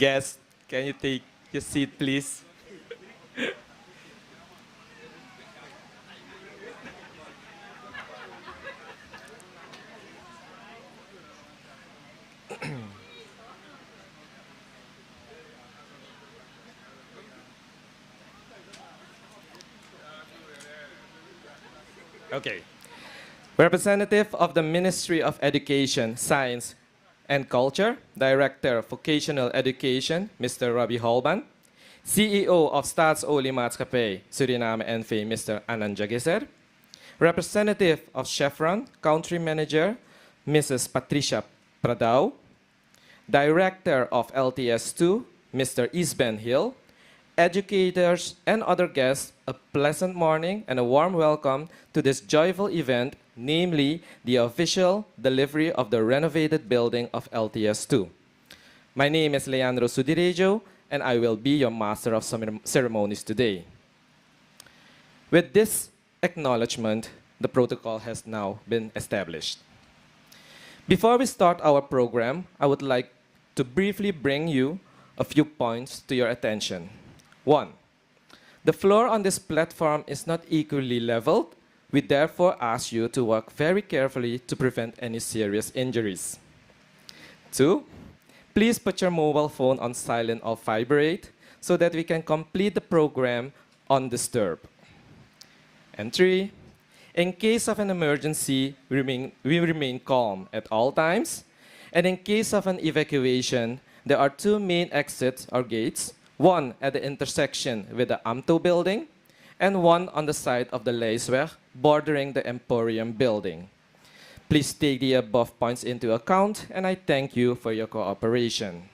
Guests, can you take your seat, please? Okay. Representative of the Ministry of Education, Science, and Culture, Director of Vocational Education, Mr. Robbie Holban, CEO of Staatsolie Maatschappij, Suriname N.V., Mr. Anand Jagiser, Representative of Chevron, Country Manager, Mrs. Patricia Pradau, Director of LTS2, Mr. Isben Hill, educators, and other guests, a pleasant morning and a warm welcome to this joyful event, namely the official delivery of the renovated building of LTS2. My name is Leandro Sudirejo, and I will be your master of ceremonies today. With this acknowledgement, the protocol has now been established. Before we start our program, I would like to briefly bring you a few points to your attention. 1. The floor on this platform is not equally leveled. We therefore ask you to work very carefully to prevent any serious injuries. 2. Please put your mobile phone on silent or vibrate so that we can complete the program undisturbed. And 3. In case of an emergency, we remain calm at all times. And in case of an evacuation, there are two main exits or gates, one at the intersection with the AMTO building, and one on the side of the Leisweg, bordering the Emporium building. Please take the above points into account, and I thank you for your cooperation.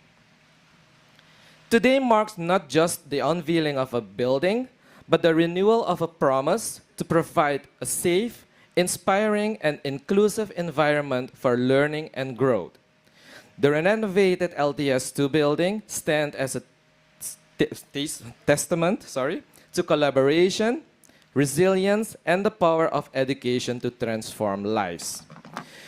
Today marks not just the unveiling of a building, but the renewal of a promise to provide a safe, inspiring, and inclusive environment for learning and growth. The renovated LTS2 building stands as a testament to collaboration, resilience, and the power of education to transform lives.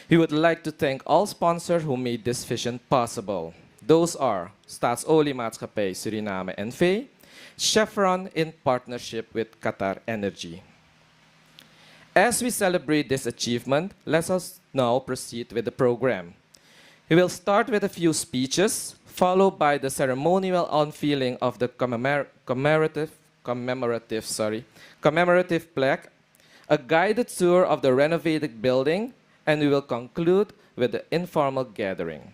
We would like to thank all sponsors who made this vision possible. Those are Staatsolie Maatschappij Suriname N.V., Chevron in partnership with Qatar Energy. As we celebrate this achievement, let us now proceed with the program. We will start with a few speeches, followed by the ceremonial unveiling of the commemorative plaque, a guided tour of the renovated building, and we will conclude with the informal gathering.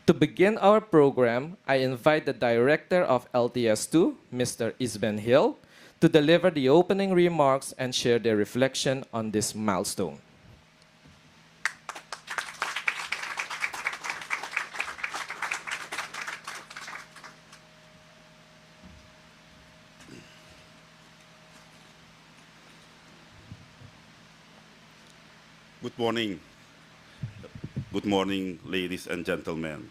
To begin our program, I invite the director of LTS2, Mr. Isben Hill, to deliver the opening remarks and share their reflection on this milestone. Good morning. Good morning, ladies and gentlemen.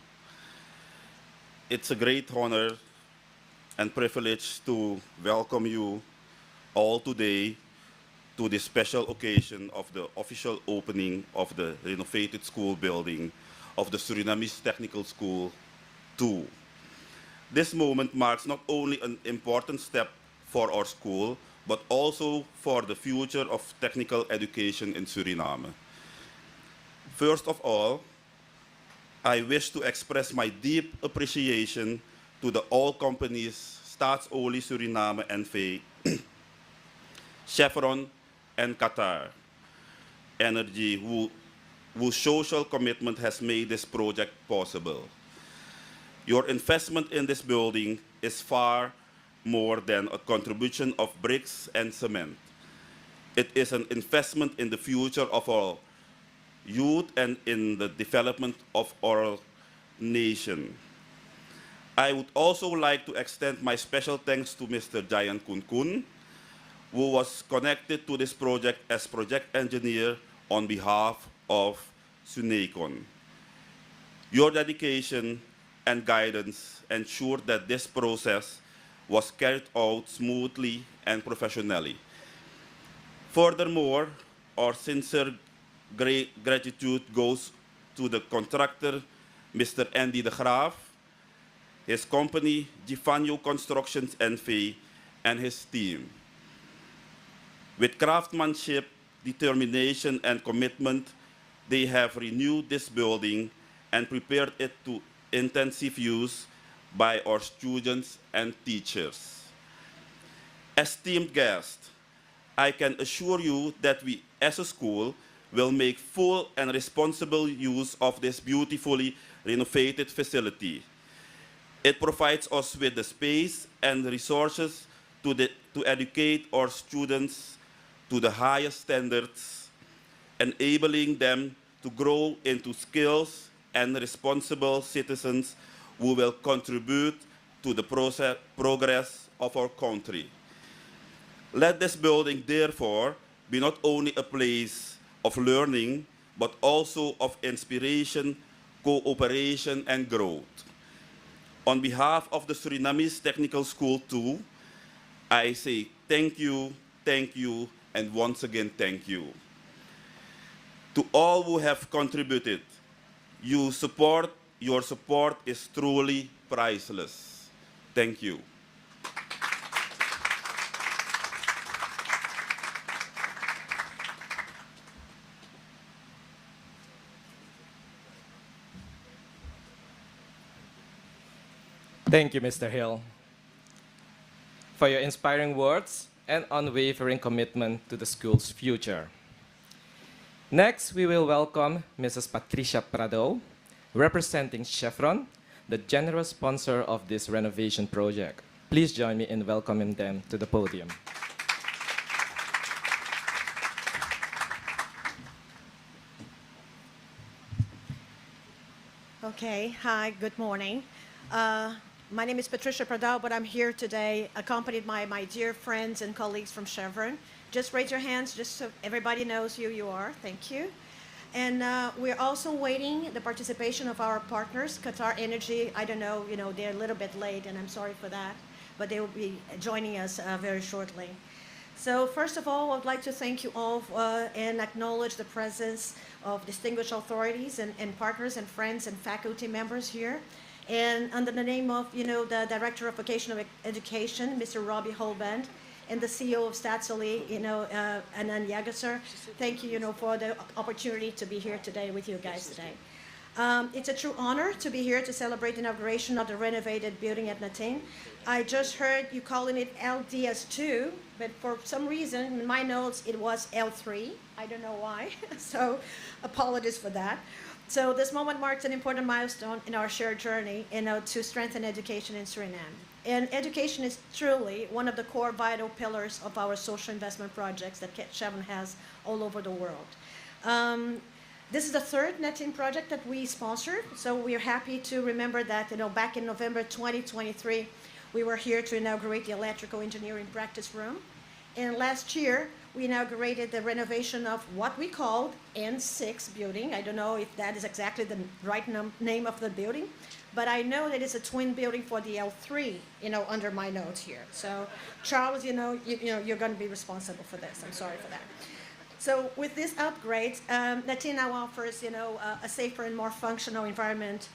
It's a great honor and privilege to welcome you all today to this special occasion of the official opening of the renovated school building of the Surinamese Technical School 2. This moment marks not only an important step for our school, but also for the future of technical education in Suriname. First of all, I wish to express my deep appreciation to the oil companies Staatsolie Suriname N.V., Chevron, and Qatar Energy, whose social commitment has made this project possible. Your investment in this building is far more than a contribution of bricks and cement. It is an investment in the future of our youth and in the development of our nation. I would also like to extend my special thanks to Mr. Jayan Kunkun, who was connected to this project as project engineer on behalf of SUNECON. Your dedication and guidance ensured that this process was carried out smoothly and professionally. Furthermore, our sincere gratitude goes to the contractor, Mr. Andy de Graaf, his company, Gifanyo Constructions NV, and his team. With craftsmanship, determination, and commitment, they have renewed this building and prepared it to intensive use by our students and teachers. Esteemed guests, I can assure you that we as a school will make full and responsible use of this beautifully renovated facility. It provides us with the space and resources to educate our students to the highest standards, enabling them to grow into skills and responsible citizens who will contribute to the progress of our country. Let this building, therefore, be not only a place of learning, but also of inspiration, cooperation, and growth. On behalf of the Surinamese Technical School too, I say thank you, and once again, thank you. To all who have contributed, your support is truly priceless. Thank you. Thank you, Mr. Hill, for your inspiring words and unwavering commitment to the school's future. Next, we will welcome Mrs. Patricia Prado, representing Chevron, the generous sponsor of this renovation project. Please join me in welcoming them to the podium. Okay, hi, good morning. My name is Patricia Prado, but I'm here today accompanied by my dear friends and colleagues from Chevron. Just raise your hands just so everybody knows who you are. Thank you. And we're also waiting the participation of our partners, Qatar Energy. I don't know, they're a little bit late, and I'm sorry for that, but they will be joining us very shortly. So first of all, I'd like to thank you all and acknowledge the presence of distinguished authorities and partners and friends and faculty members here. And under the name of, the Director of Vocational Education, Mr. Robbie Holband, and the CEO of Statsoli, Anand Yagasar, thank you, for the opportunity to be here today with you guys today. It's a true honor to be here to celebrate the inauguration of the renovated building at Natin. I just heard you calling it LTS 2, but for some reason, in my notes, it was L3. I don't know why, so apologies for that. So this moment marks an important milestone in our shared journey, to strengthen education in Suriname. And education is truly one of the core vital pillars of our social investment projects that Chevron has all over the world. This is the third Natin project that we sponsored, so we're happy to remember that, back in November 2023, we were here to inaugurate the electrical engineering practice room. And last year, we inaugurated the renovation of what we called N6 building. I don't know if that is exactly the right name of the building, but I know that it's a twin building for the L3, under my notes here. So Charles, you're going to be responsible for this. I'm sorry for that. So with this upgrade, Natin now offers, a safer and more functional environment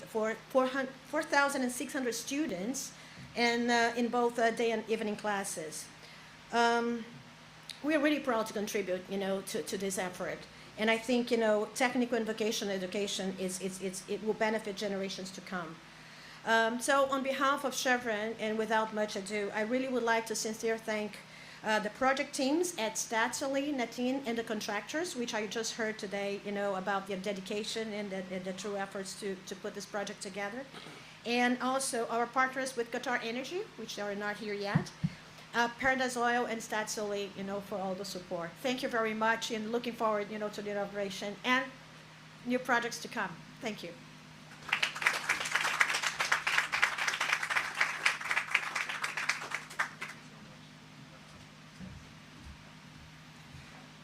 for 4,600 students, and in both day and evening classes. We're really proud to contribute, to this effort. And I think, technical and vocational education it will benefit generations to come. So on behalf of Chevron, and without much ado, I really would like to sincerely thank the project teams at Statsoli, Natin, and the contractors, which I just heard today, about their dedication and the true efforts to put this project together. And also our partners with Qatar Energy, which are not here yet, Paradise Oil and Statsoli, for all the support. Thank you very much, and looking forward, to the inauguration and new projects to come. Thank you.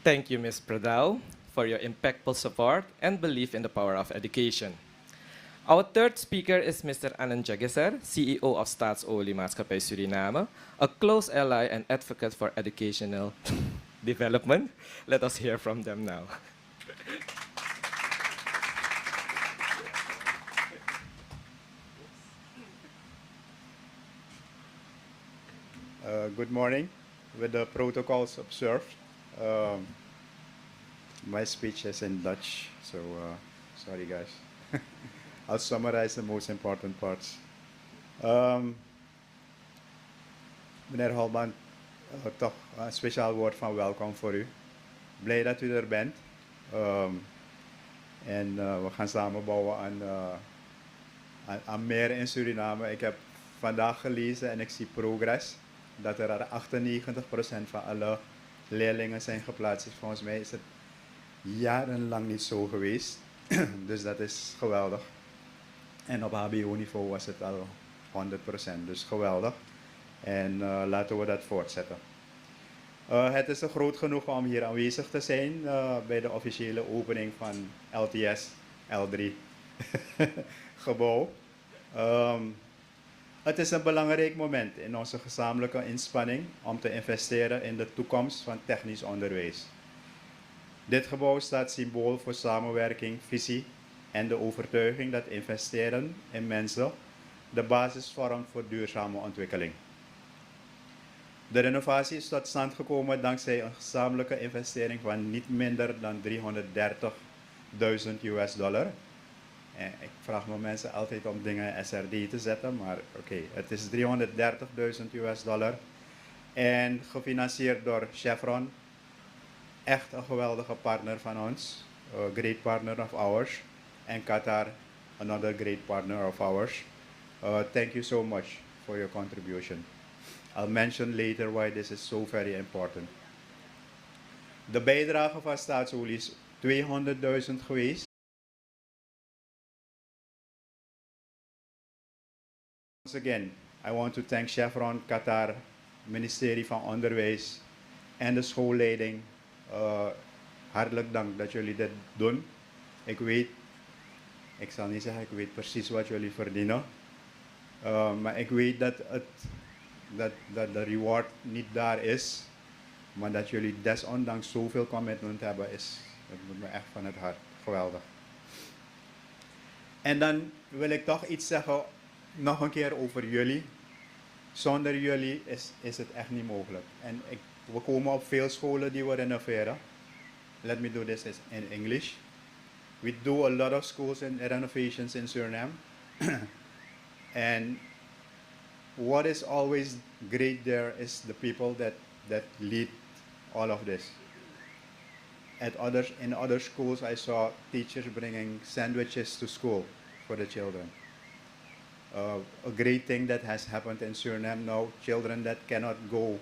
Thank you, Ms. Pradao, for your impactful support and belief in the power of education. Our third speaker is Mr. Anand Jagesar, CEO of Staatsolie Maatschappij Suriname, a close ally and advocate for educational development. Let us hear from them now. Good morning. With the protocols observed, um, my speech is in Dutch, so sorry guys. I'll summarize the most important parts. Um, Meneer Holman, toch een speciaal woord van welkom voor u. Blij dat u er bent. We gaan samen bouwen aan meer in Suriname. Ik heb vandaag gelezen en ik zie progress. Dat er 98% van alle leerlingen zijn geplaatst. Dus volgens mij is het jarenlang niet zo geweest. Dus dat is geweldig. En op HBO-niveau was het al 100%. Dus geweldig. En laten we dat voortzetten. Het is een groot genoegen om hier aanwezig te zijn bij de officiële opening van LTS L3 Gebouw. Het is een belangrijk moment in onze gezamenlijke inspanning om te investeren in de toekomst van technisch onderwijs. Dit gebouw staat symbool voor samenwerking, visie en de overtuiging dat investeren in mensen de basis vormt voor duurzame ontwikkeling. De renovatie is tot stand gekomen dankzij een gezamenlijke investering van niet minder dan $330.000. Ik vraag mijn mensen altijd om dingen SRD te zetten, maar oké, het is $330.000 en gefinancierd door Chevron, echt een geweldige partner van ons, a great partner of ours, en Qatar, another great partner of ours. Thank you so much for your contribution. I'll mention later why this is so very important. De bijdrage van staatsolie is $200.000 geweest. Once again, I want to thank Chevron, Qatar, ministerie van Onderwijs en de schoolleiding. Hartelijk dank dat jullie dit doen. Ik zal niet zeggen, ik weet precies wat jullie verdienen. Maar ik weet dat de reward niet daar is. Maar dat jullie desondanks zoveel commitment hebben, dat moet me echt van het hart. Geweldig. En dan wil ik toch iets zeggen, nog een keer over jullie. Zonder jullie is het echt niet mogelijk. En we komen op veel scholen die we renoveren. Let me do this in English. We do a lot of schools and renovations in Suriname. And what is always great there is the people that lead all of this. In other schools, I saw teachers bringing sandwiches to school for the children. A great thing that has happened in Suriname now, children that cannot go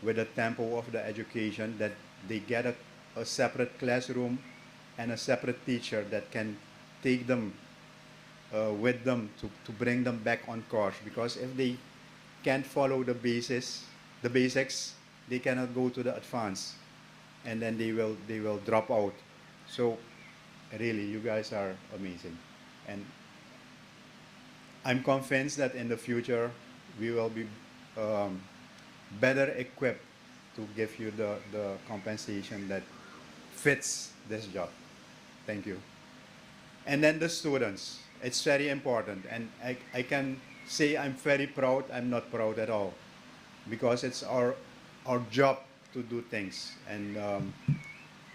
with the tempo of the education, that they get a separate classroom and a separate teacher that can take them with them to bring them back on course. Because if they can't follow the basics, they cannot go to the advanced, and then they will drop out. So really, you guys are amazing, and I'm convinced that in the future we will be better equipped to give you the compensation that fits this job. Thank you. And then the students, it's very important, and I can say I'm very proud. I'm not proud at all, because it's our job to do things. And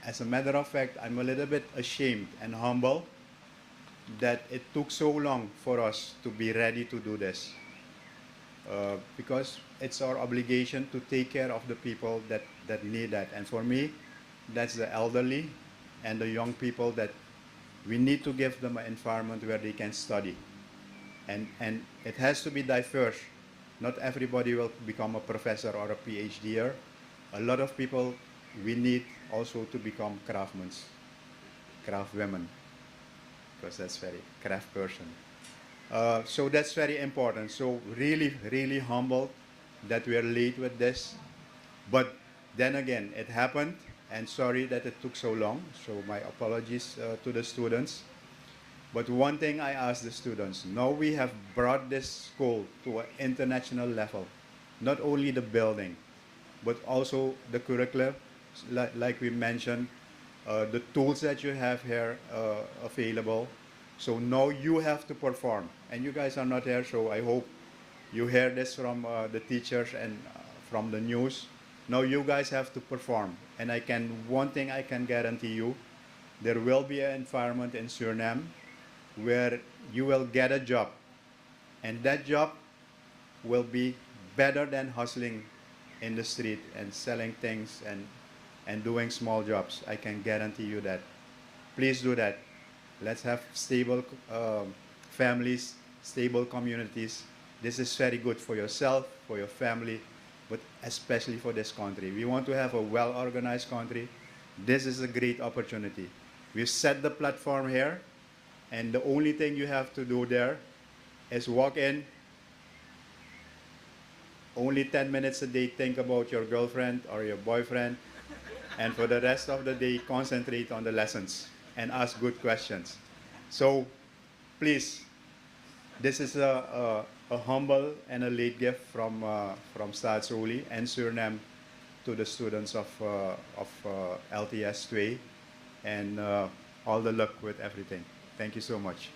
as a matter of fact, I'm a little bit ashamed and humble that it took so long for us to be ready to do this. Because it's our obligation to take care of the people that need that. And for me, that's the elderly and the young people that we need to give them an environment where they can study. And it has to be diverse. Not everybody will become a professor or a PhDer. A lot of people we need also to become craftsmen, craft women, because that's very craft person. So that's very important. So really, really humbled that we are late with this. But then again, it happened, and sorry that it took so long. So my apologies to the students. But one thing I ask the students, now we have brought this school to an international level. Not only the building, but also the curriculum, like we mentioned, the tools that you have here available. So now you have to perform. And you guys are not here, so I hope you hear this from the teachers and from the news. Now you guys have to perform. And one thing I can guarantee you, there will be an environment in Suriname where you will get a job. And that job will be better than hustling in the street and selling things and doing small jobs. I can guarantee you that. Please do that. Let's have stable families, stable communities. This is very good for yourself, for your family, but especially for this country. We want to have a well-organized country. This is a great opportunity. We've set the platform here, and the only thing you have to do there is walk in, only 10 minutes a day think about your girlfriend or your boyfriend, and for the rest of the day concentrate on the lessons and ask good questions. So please, this is a humble and a late gift from Staatsoli and Suriname to the students of LTS 2, and all the luck with everything. Thank you so much.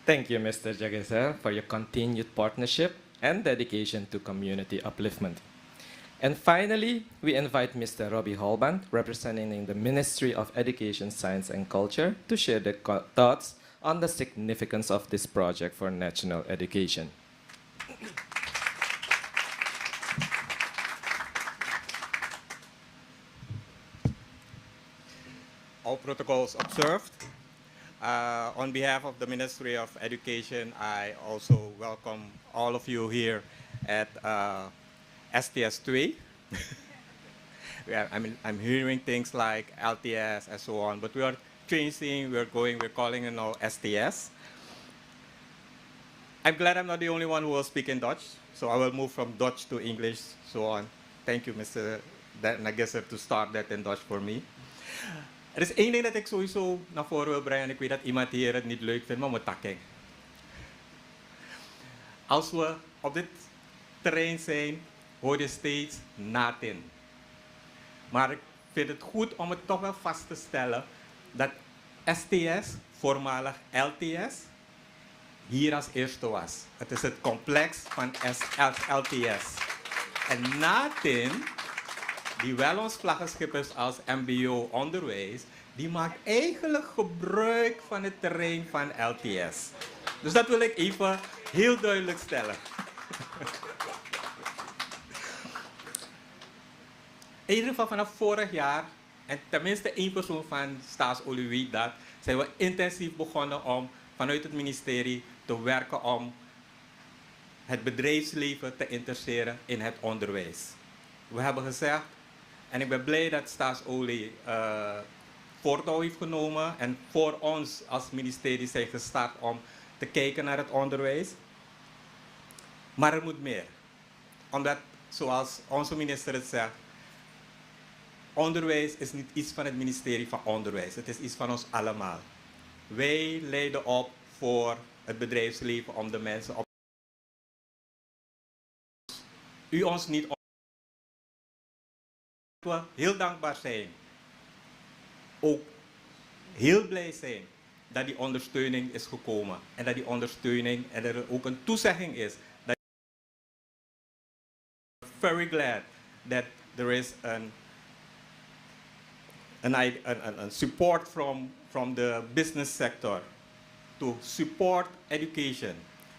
Thank you, Mr. Jageser, for your continued partnership and dedication to community upliftment. And finally, we invite Mr. Robbie Holban, representing the Ministry of Education, Science and Culture, to share their thoughts on the significance of this project for national education. All protocols observed. On behalf of the Ministry of Education, I also welcome all of you here at STS 3. I'm hearing things like LTS and so on, but we are changing, we're calling it now STS. I'm glad I'm not the only one who will speak in Dutch, so I will move from Dutch to English, so on. Thank you, Mr. Nagesser, to start that in Dutch for me. Er is één ding dat ik sowieso naar voren wil brengen. Ik weet dat iemand hier het niet leuk vindt, maar moet takken. Als we op dit terrein zijn, hoor je steeds natin. Maar ik vind het goed om het toch wel vast te stellen dat STS, voormalig LTS, hier als eerste was. Het is het complex van LTS. En natin, die wel ons vlaggenschip is als MBO onderwijs, die maakt eigenlijk gebruik van het terrein van LTS. Dus dat wil ik even heel duidelijk stellen. In ieder geval vanaf vorig jaar, en tenminste één persoon van Staatsolie weet dat, zijn we intensief begonnen om vanuit het ministerie te werken om het bedrijfsleven te interesseren in het onderwijs. We hebben gezegd, en ik ben blij dat Staatsolie voortouw heeft genomen en voor ons als ministerie zijn gestart om te kijken naar het onderwijs. Maar er moet meer. Omdat, zoals onze minister het zegt, onderwijs is niet iets van het ministerie van Onderwijs. Het is iets van ons allemaal. Wij leiden op voor het bedrijfsleven om de mensen op. U ons niet. We heel dankbaar zijn. Ook heel blij zijn dat die ondersteuning is gekomen. En dat die ondersteuning en er ook een toezegging is. Dat very glad that there is an support from the business sector to support education,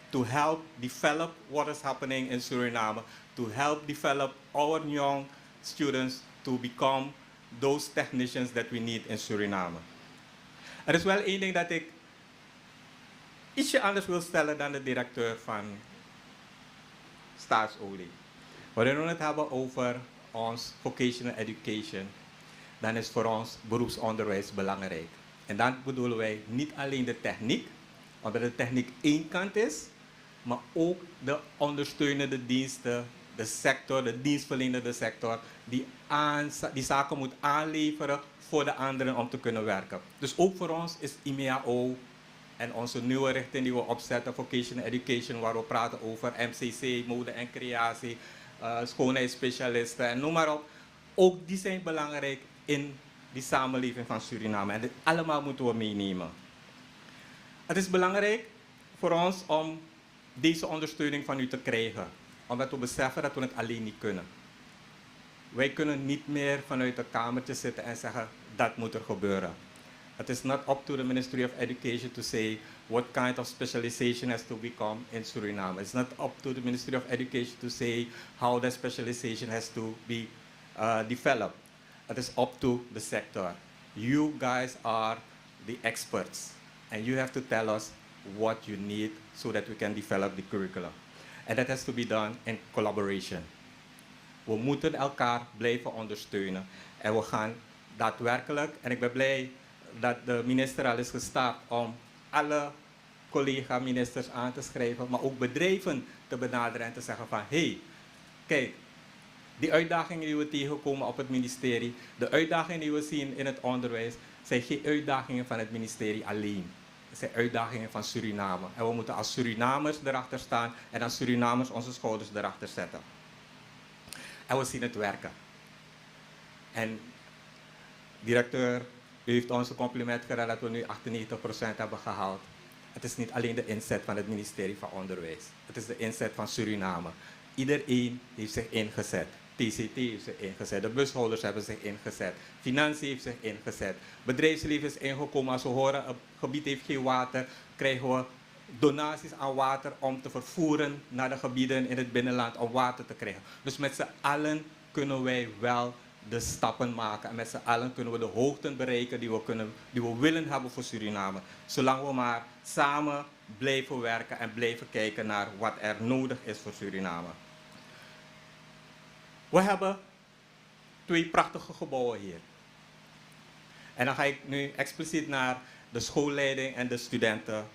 to help develop what is happening in Suriname, to help develop our young students to become those technicians that we need in Suriname. Er is wel één ding dat ik ietsje anders wil stellen dan de directeur van Staatsolie. Wanneer we het hebben over ons vocational education, dan is voor ons beroepsonderwijs belangrijk. En dan bedoelen wij niet alleen de techniek, omdat de techniek één kant is, maar ook de ondersteunende diensten, de sector, de dienstverlenende sector, die zaken moet aanleveren voor de anderen om te kunnen werken. Dus ook voor ons is IMEAO en onze nieuwe richting die we opzetten, Vocational Education, waar we praten over MCC, mode en creatie, schoonheidsspecialisten en noem maar op. Ook die zijn belangrijk in die samenleving van Suriname. En dit allemaal moeten we meenemen. Het is belangrijk voor ons om deze ondersteuning van u te krijgen. Omdat we beseffen dat we het alleen niet kunnen. Wij kunnen niet meer vanuit een kamertje zitten en zeggen dat moet er gebeuren. It is not up to the Ministry of Education to say what kind of specialization has to become in Suriname. It's not up to the Ministry of Education to say how that specialization has to be developed. It is up to the sector. You guys are the experts, and you have to tell us what you need so that we can develop the curriculum. And that has to be done in collaboration. We moeten elkaar blijven ondersteunen. En we gaan daadwerkelijk, en ik ben blij dat de minister al is gestart om alle collega-ministers aan te schrijven, maar ook bedrijven te benaderen en te zeggen van, hey, kijk, die uitdagingen die we tegenkomen op het ministerie, de uitdagingen die we zien in het onderwijs, zijn geen uitdagingen van het ministerie alleen. Het zijn uitdagingen van Suriname. En we moeten als Surinamers erachter staan en als Surinamers onze schouders erachter zetten. En we zien het werken. En directeur, u heeft ons een compliment gedaan dat we nu 98% hebben gehaald. Het is niet alleen de inzet van het ministerie van Onderwijs. Het is de inzet van Suriname. Iedereen heeft zich ingezet. TCT heeft zich ingezet. De bushouders hebben zich ingezet. Financiën heeft zich ingezet. Bedrijfsleven is ingekomen. Als we horen, een gebied heeft geen water, krijgen we donaties aan water om te vervoeren naar de gebieden in het binnenland om water te krijgen. Dus met z'n allen kunnen wij wel de stappen maken. En met z'n allen kunnen we de hoogten bereiken die we willen hebben voor Suriname. Zolang we maar samen blijven werken en blijven kijken naar wat er nodig is voor Suriname. We hebben 2 prachtige gebouwen hier. En dan ga ik nu expliciet naar de schoolleiding en de studenten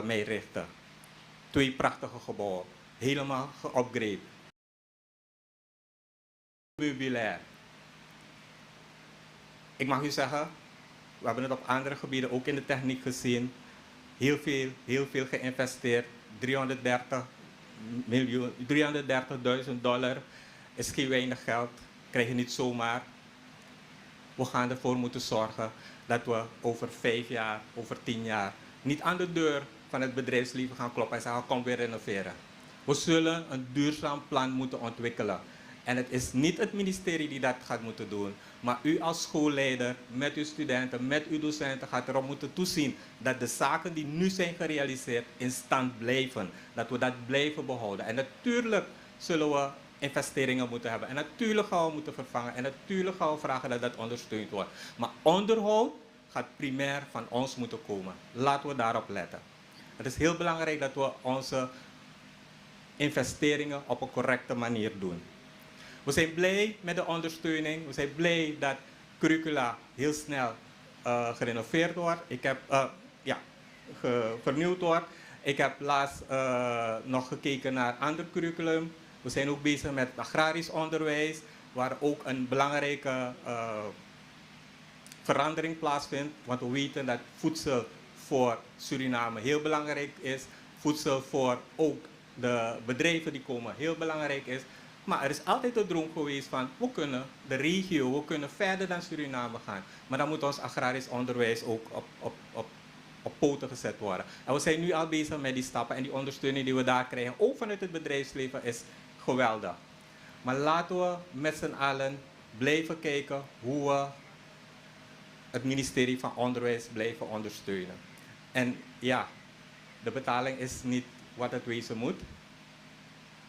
mee richten. 2 prachtige gebouwen. Helemaal geupgrade. Meubilair. Ik mag u zeggen, we hebben het op andere gebieden, ook in de techniek gezien. Heel veel geïnvesteerd. $330.000 is geen weinig geld. Krijg je niet zomaar. We gaan ervoor moeten zorgen dat we over 5 jaar, over 10 jaar niet aan de deur van het bedrijfsleven gaan kloppen en zeggen kom weer renoveren. We zullen een duurzaam plan moeten ontwikkelen. En het is niet het ministerie die dat gaat moeten doen, maar u als schoolleider met uw studenten, met uw docenten gaat erop moeten toezien dat de zaken die nu zijn gerealiseerd in stand blijven. Dat we dat blijven behouden. En natuurlijk zullen we investeringen moeten hebben. En natuurlijk gaan we moeten vervangen. En natuurlijk gaan we vragen dat dat ondersteund wordt. Maar onderhoud gaat primair van ons moeten komen. Laten we daarop letten. Het is heel belangrijk dat we onze investeringen op een correcte manier doen. We zijn blij met de ondersteuning. We zijn blij dat curricula heel snel gerenoveerd wordt. Vernieuwd wordt. Ik heb laatst nog gekeken naar ander curriculum. We zijn ook bezig met agrarisch onderwijs, waar ook een belangrijke verandering plaatsvindt. Want we weten dat voedsel voor Suriname heel belangrijk is. Voedsel voor ook de bedrijven die komen heel belangrijk is. Maar er is altijd de droom geweest van, we kunnen de regio, we kunnen verder dan Suriname gaan. Maar dan moet ons agrarisch onderwijs ook op poten gezet worden. En we zijn nu al bezig met die stappen en die ondersteuning die we daar krijgen, ook vanuit het bedrijfsleven, is geweldig. Maar laten we met z'n allen blijven kijken hoe we het ministerie van Onderwijs blijven ondersteunen. En ja, de betaling is niet wat het wezen moet.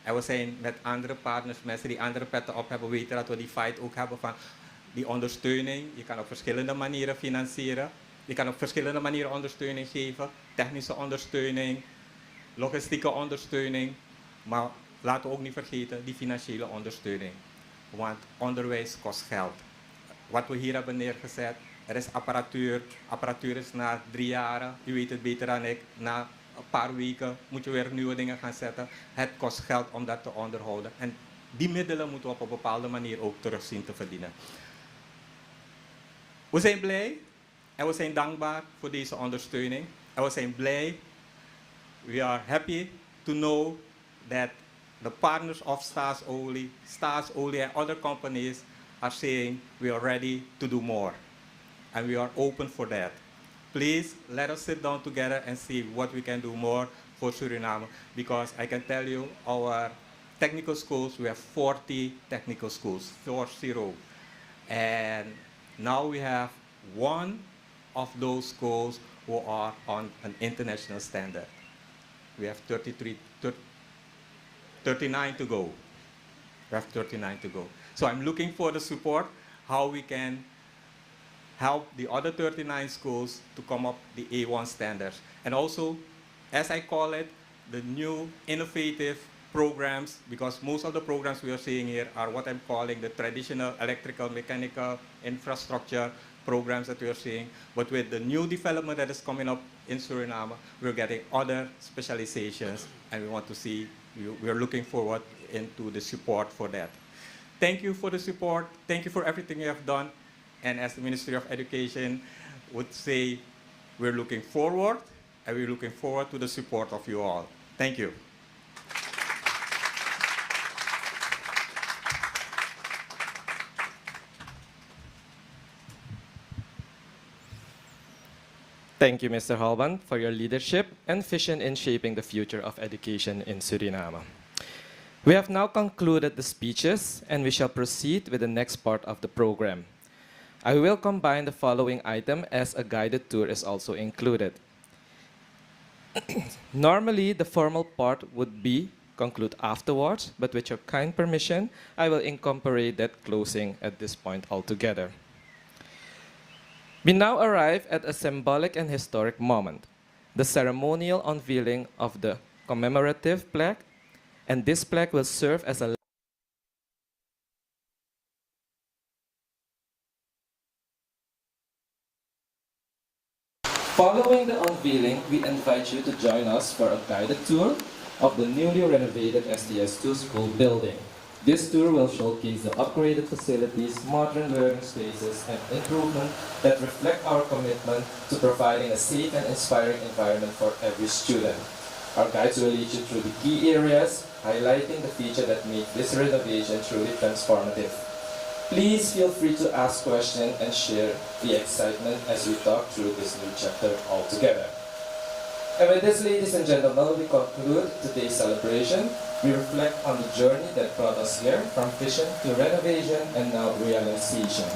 En we zijn met andere partners, mensen die andere petten op hebben, weten dat we die fight ook hebben van die ondersteuning. Je kan op verschillende manieren financieren. Je kan op verschillende manieren ondersteuning geven. Technische ondersteuning, logistieke ondersteuning. Maar laten we ook niet vergeten die financiële ondersteuning. Want onderwijs kost geld. Wat we hier hebben neergezet, er is apparatuur. Apparatuur is na 3 jaar, u weet het beter dan ik, na een paar weken moet je weer nieuwe dingen gaan zetten. Het kost geld om dat te onderhouden. En die middelen moeten we op een bepaalde manier ook terug zien te verdienen. We zijn blij en we zijn dankbaar voor deze ondersteuning. En we zijn blij, we are happy to know that the partners of Staatsolie and other companies are saying we are ready to do more. And we are open for that. please let us sit down together and see what we can do more for Suriname, because I can tell you our technical schools, we have 40 technical schools, 40. And now we have one of those schools who are on an international standard. We have 39 to go. We have 39 to go. So I'm looking for the support, how we can help the other 39 schools to come up the A1 standards. And also, as I call it, the new innovative programs, because most of the programs we are seeing here are what I'm calling the traditional electrical, mechanical, infrastructure programs that we are seeing. But with the new development that is coming up in Suriname, we're getting other specializations, and we want to see, we're looking forward into the support for that. Thank you for the support. Thank you for everything you have done. And as the Ministry of Education would say, we're looking forward, and we're looking forward to the support of you all. Thank you. Thank you, Mr. Halban, for your leadership and vision in shaping the future of education in Suriname. We have now concluded the speeches, and we shall proceed with the next part of the program. I will combine the following item as a guided tour is also included. Normally, the formal part would be conclude afterwards, but with your kind permission, I will incorporate that closing at this point altogether. We now arrive at a symbolic and historic moment, the ceremonial unveiling of the commemorative plaque, and this plaque will serve as a Following the unveiling, we invite you to join us for a guided tour of the newly renovated STS2 school building. This tour will showcase the upgraded facilities, modern learning spaces, and improvement that reflect our commitment to providing a safe and inspiring environment for every student. Our guides will lead you through the key areas, highlighting the feature that make this renovation truly transformative. Please feel free to ask questions and share the excitement as we talk through this new chapter all together. And with this, ladies and gentlemen, we conclude today's celebration. We reflect on the journey that brought us here, from vision to renovation and now realization.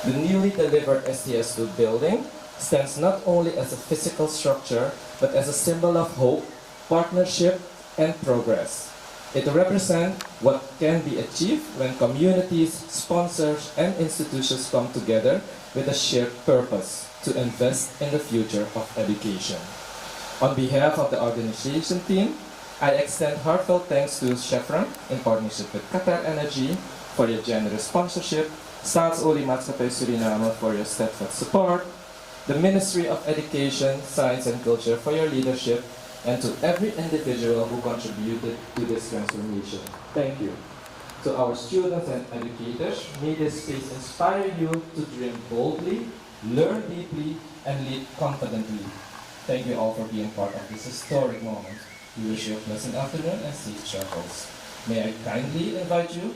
The newly delivered STS2 building stands not only as a physical structure, but as a symbol of hope, partnership, and progress. It represents what can be achieved when communities, sponsors, and institutions come together with a shared purpose to invest in the future of education. On behalf of the organization team, I extend heartfelt thanks to Chevron in partnership with Qatar Energy for your generous sponsorship, Staatsolie Maatschappij Suriname for your steadfast support, the Ministry of Education, Science and Culture for your leadership, and to every individual who contributed to this transformation. Thank you. To our students and educators, may this space inspire you to dream boldly, learn deeply, and lead confidently. Thank you all for being part of this historic moment. We wish you a pleasant afternoon and safe travels. May I kindly invite you